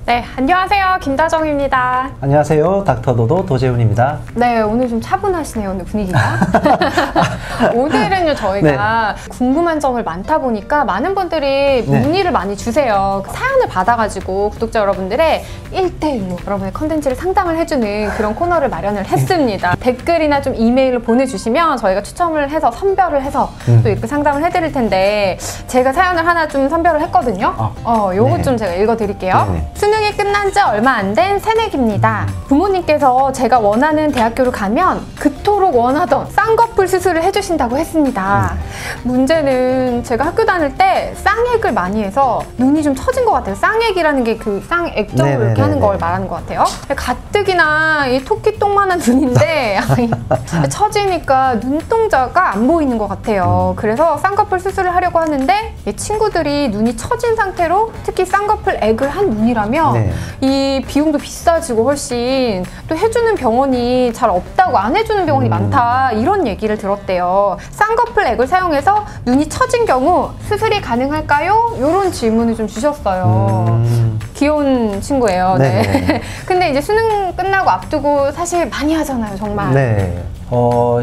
네, 안녕하세요. 김다정입니다. 안녕하세요. 닥터도도 도재훈입니다. 네, 오늘 좀 차분하시네요, 오늘 분위기가. 오늘은요, 저희가 궁금한 점을 많다 보니까 많은 분들이 문의를 많이 주세요. 사연을 받아가지고 구독자 여러분들의 1대1로 여러분의 컨텐츠를 상담을 해주는 그런 코너를 마련을 했습니다. 댓글이나 좀 이메일로 보내주시면 저희가 추첨을 해서 선별을 해서 또 이렇게 상담을 해드릴 텐데, 제가 사연을 하나 좀 선별을 했거든요. 요거 좀 제가 읽어드릴게요. 수능이 끝난 지 얼마 안 된 새내기입니다. 부모님께서 제가 원하는 대학교를 가면 그토록 원하던 쌍꺼풀 수술을 해주신다고 했습니다. 문제는 제가 학교 다닐 때 쌍액을 많이 해서 눈이 좀 처진 것 같아요. 쌍액이라는 게 그 쌍액정으로 이렇게 하는 걸 말하는 것 같아요. 가뜩이나 이 토끼똥만한 눈인데 처지니까 눈동자가 안 보이는 것 같아요. 그래서 쌍꺼풀 수술을 하려고 하는데 친구들이 눈이 처진 상태로 특히 쌍꺼풀 액을 한 눈이라면 이 비용도 비싸지고 훨씬 또 해주는 병원이 잘 없다고, 안 해주는 병원이 많다, 이런 얘기를 들었대요. 쌍꺼풀 액을 사용해서 눈이 처진 경우 수술이 가능할까요? 이런 질문을 좀 주셨어요. 귀여운 친구예요. 네. 근데 이제 수능 끝나고 앞두고 사실 많이 하잖아요, 정말. 네.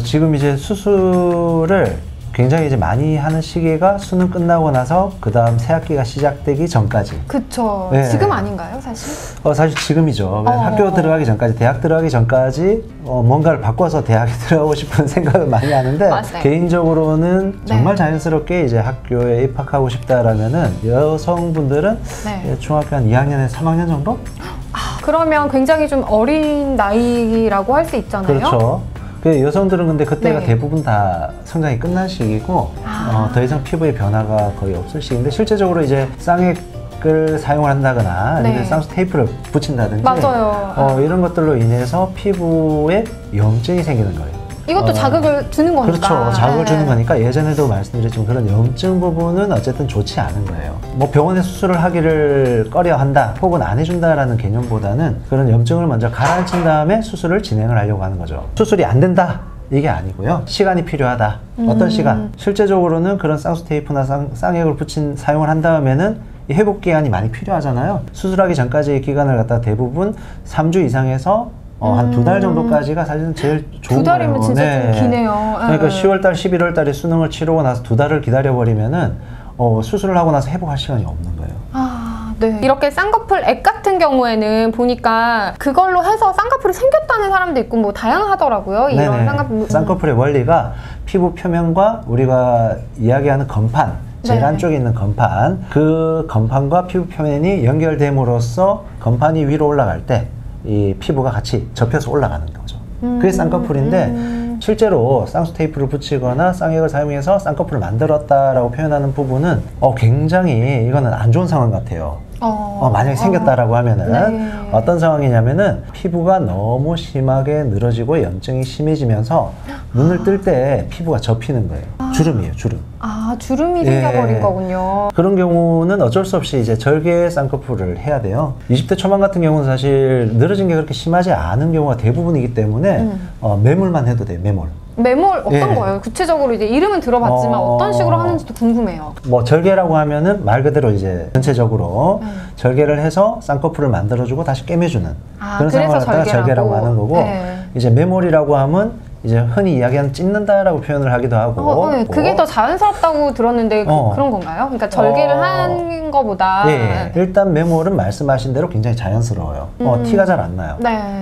지금 이제 수술을 굉장히 이제 많이 하는 시기가 수능 끝나고 나서 그 다음 새학기가 시작되기 전까지. 그쵸. 네. 지금 아닌가요, 사실? 사실 지금이죠. 학교 들어가기 전까지, 대학 들어가기 전까지 뭔가를 바꿔서 대학에 들어가고 싶은 생각을 많이 하는데, 맞아요. 개인적으로는 정말 자연스럽게 이제 학교에 입학하고 싶다라면은 여성분들은 중학교 한 2학년에서 3학년 정도? 그러면 굉장히 좀 어린 나이라고 할 수 있잖아요. 그렇죠. 여성들은 근데 그때가 대부분 다 성장이 끝난 시기고 더 이상 피부의 변화가 거의 없을 시기인데, 실제적으로 이제 쌍액을 사용을 한다거나 아니면 쌍수 테이프를 붙인다든지 이런 것들로 인해서 피부에 염증이 생기는 거예요. 이것도 자극을 주는 거니까. 그렇죠. 자극을 주는 거니까 예전에도 말씀드렸지만 그런 염증 부분은 어쨌든 좋지 않은 거예요. 뭐 병원에 수술을 하기를 꺼려 한다 혹은 안 해준다라는 개념보다는 그런 염증을 먼저 가라앉힌 다음에 수술을 진행을 하려고 하는 거죠. 수술이 안 된다, 이게 아니고요. 시간이 필요하다. 어떤 시간? 실제적으로는 그런 쌍수 테이프나 쌍액을 사용을 한 다음에는 이 회복 기간이 많이 필요하잖아요. 수술하기 전까지의 기간을 갖다 대부분 3주 이상에서 한 2달 정도까지가 사실은 제일 좋은 거예요. 2달이면 진짜 좀 기네요. 그러니까 10월달, 11월달에 수능을 치르고 나서 2달을 기다려버리면은 수술을 하고 나서 회복할 시간이 없는 거예요. 이렇게 쌍꺼풀 액 같은 경우에는 보니까 그걸로 해서 쌍꺼풀이 생겼다는 사람도 있고 뭐 다양하더라고요. 이런 쌍꺼풀의 원리가 피부 표면과 우리가 이야기하는 건판, 제일 안쪽에 있는 건판, 그 건판과 피부 표면이 연결됨으로써 건판이 위로 올라갈 때 이 피부가 같이 접혀서 올라가는 거죠. 그게 쌍꺼풀인데, 실제로 쌍수 테이프를 붙이거나 쌍액을 사용해서 쌍꺼풀을 만들었다라고 표현하는 부분은 굉장히 이거는 안 좋은 상황 같아요. 만약에 생겼다라고 하면은 어떤 상황이냐면은 피부가 너무 심하게 늘어지고 염증이 심해지면서 눈을 뜰 때 피부가 접히는 거예요. 주름이에요, 주름. 주름이 생겨버린 거군요. 그런 경우는 어쩔 수 없이 이제 절개 쌍꺼풀을 해야 돼요. 20대 초반 같은 경우는 사실 늘어진 게 그렇게 심하지 않은 경우가 대부분이기 때문에 매몰만 해도 돼요, 매몰. 매몰 어떤 거예요? 구체적으로 이제 이름은 들어봤지만 어떤 식으로 하는지도 궁금해요. 뭐 절개라고 하면은 말 그대로 이제 전체적으로 절개를 해서 쌍꺼풀을 만들어주고 다시 꿰매주는 그런 상황을 갖다가 절개라고 하는 거고, 이제 매몰이라고 하면 이제 흔히 이야기하는 찢는다라고 표현을 하기도 하고. 그게 더 자연스럽다고 들었는데 그런 건가요? 그러니까 절개를 하는 거보다. 일단 매몰은 말씀하신 대로 굉장히 자연스러워요. 티가 잘 안 나요.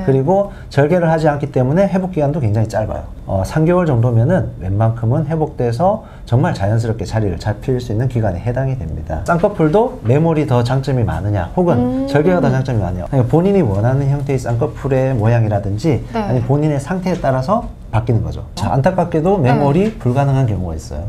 그리고 절개를 하지 않기 때문에 회복 기간도 굉장히 짧아요. 3개월 정도면은 웬만큼은 회복돼서 정말 자연스럽게 자리를 잡힐 수 있는 기간에 해당이 됩니다. 쌍꺼풀도 매몰이 더 장점이 많으냐 혹은 절개가 더 장점이 많으냐, 그러니까 본인이 원하는 형태의 쌍꺼풀의 모양이라든지 아니 본인의 상태에 따라서 바뀌는 거죠. 안타깝게도 매몰이 불가능한 경우가 있어요.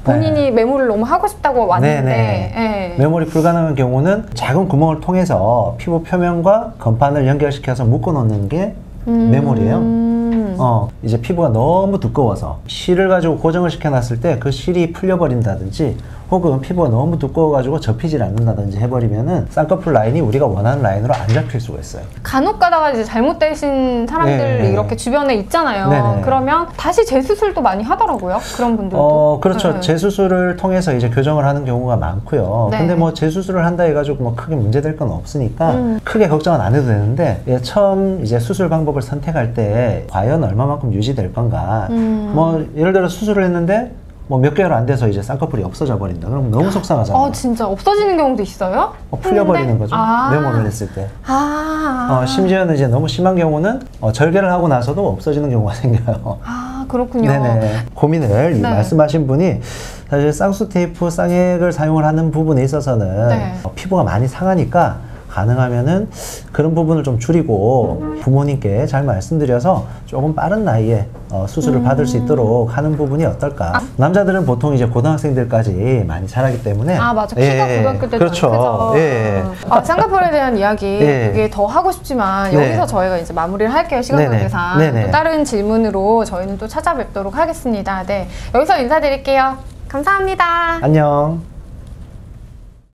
본인이 매몰을 너무 하고 싶다고 왔는데 매몰이 불가능한 경우는 작은 구멍을 통해서 피부 표면과 건판을 연결시켜서 묶어 놓는 게 매몰이에요. 이제 피부가 너무 두꺼워서 실을 가지고 고정을 시켜놨을 때 그 실이 풀려버린다든지 혹은 피부가 너무 두꺼워가지고 접히질 않는다든지 해버리면은 쌍꺼풀 라인이 우리가 원하는 라인으로 안 잡힐 수가 있어요. 간혹 가다가 이제 잘못되신 사람들 네. 이렇게 주변에 있잖아요. 네네. 그러면 다시 재수술도 많이 하더라고요. 그런 분들도. 그렇죠. 네. 재수술을 통해서 이제 교정을 하는 경우가 많고요. 네. 근데 뭐 재수술을 한다 해가지고 뭐 크게 문제될 건 없으니까 크게 걱정은 안 해도 되는데, 예, 처음 이제 수술 방법을 선택할 때 과연 얼마만큼 유지될 건가. 뭐 예를 들어 수술을 했는데 뭐 몇 개월 안 돼서 이제 쌍꺼풀이 없어져 버린다. 그럼 너무 속상하잖아요. 진짜 없어지는 경우도 있어요? 풀려버리는 했는데? 거죠. 아. 메모를 했을 때. 아. 심지어는 이제 너무 심한 경우는 절개를 하고 나서도 없어지는 경우가 생겨요. 아, 그렇군요. 네네. 고민을 이 네. 말씀하신 분이 사실 쌍수 테이프, 쌍액을 사용을 하는 부분에 있어서는 네. 피부가 많이 상하니까 가능하면은 그런 부분을 좀 줄이고 부모님께 잘 말씀드려서 조금 빠른 나이에 수술을 받을 수 있도록 하는 부분이 어떨까. 남자들은 보통 이제 고등학생들까지 많이 자라기 때문에. 맞아. 키가 고등학교 때도 그렇죠. 크죠. 예. 쌍꺼풀에 대한 이야기 예. 되게 더 하고 싶지만 네. 여기서 저희가 이제 마무리를 할게요. 시간 네네. 관계상. 네네. 또 다른 질문으로 저희는 또 찾아뵙도록 하겠습니다. 네, 여기서 인사드릴게요. 감사합니다. 안녕.